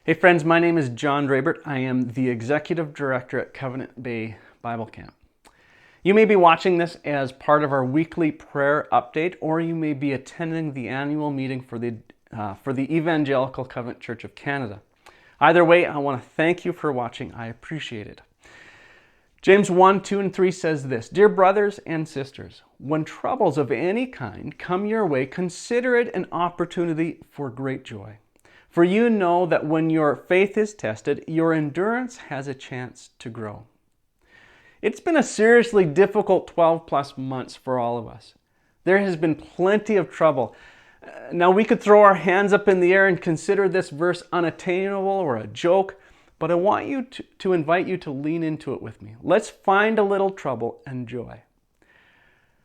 Hey friends, my name is John Drabert. I am the Executive Director at Covenant Bay Bible Camp. You may be watching this as part of our weekly prayer update, or you may be attending the annual meeting for the Evangelical Covenant Church of Canada. Either way, I want to thank you for watching. I appreciate it. James 1, 2, and 3 says this: Dear brothers and sisters, when troubles of any kind come your way, consider it an opportunity for great joy. For you know that when your faith is tested, your endurance has a chance to grow. It's been a seriously difficult 12 plus months for all of us. There has been plenty of trouble. Now we could throw our hands up in the air and consider this verse unattainable or a joke, but I want you to invite you to lean into it with me. Let's find a little trouble and joy.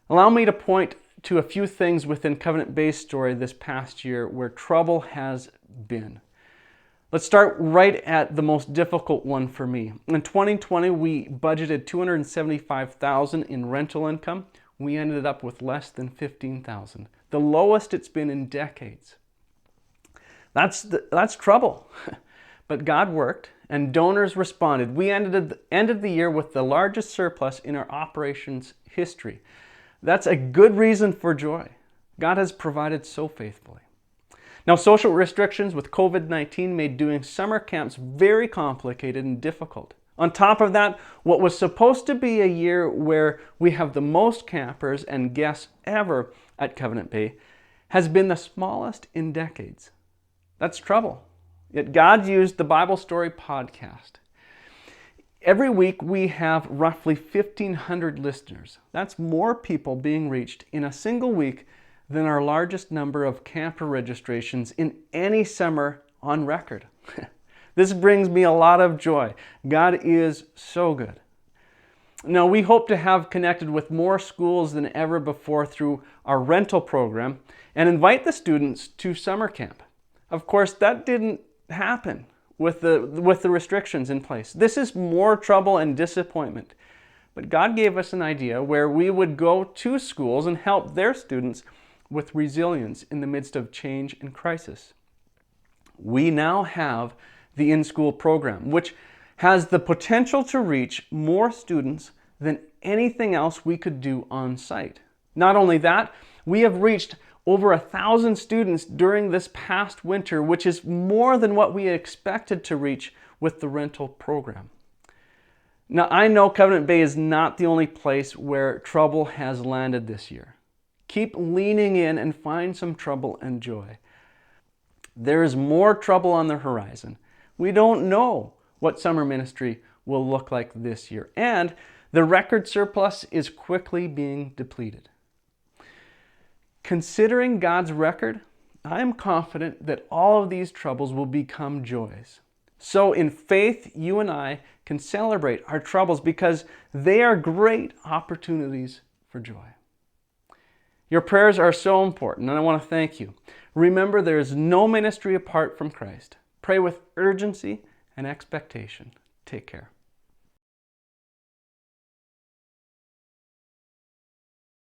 Allow me to point to a few things within Covenant Bay's story this past year where trouble has been. Let's start right at the most difficult one for me. In 2020, we budgeted $275,000 in rental income. We ended up with less than $15,000, the lowest it's been in decades. That's trouble. But God worked and donors responded. We ended the year with the largest surplus in our operations history. That's a good reason for joy. God has provided so faithfully. Now, social restrictions with COVID-19 made doing summer camps very complicated and difficult. On top of that, what was supposed to be a year where we have the most campers and guests ever at Covenant Bay has been the smallest in decades. That's trouble. Yet God used the Bible Story podcast. Every week we have roughly 1,500 listeners. That's more people being reached in a single week than our largest number of camper registrations in any summer on record. This brings me a lot of joy. God is so good. Now, we hope to have connected with more schools than ever before through our rental program and invite the students to summer camp. Of course, that didn't happen with the restrictions in place. This is more trouble and disappointment. But God gave us an idea where we would go to schools and help their students with resilience in the midst of change and crisis. We now have the in-school program, which has the potential to reach more students than anything else we could do on site. Not only that, we have reached over 1,000 students during this past winter, which is more than what we expected to reach with the rental program. Now, I know Covenant Bay is not the only place where trouble has landed this year. Keep leaning in and find some trouble and joy. There is more trouble on the horizon. We don't know what summer ministry will look like this year, and the record surplus is quickly being depleted. Considering God's record, I am confident that all of these troubles will become joys. So in faith, you and I can celebrate our troubles because they are great opportunities for joy. Your prayers are so important, and I want to thank you. Remember, there is no ministry apart from Christ. Pray with urgency and expectation. Take care.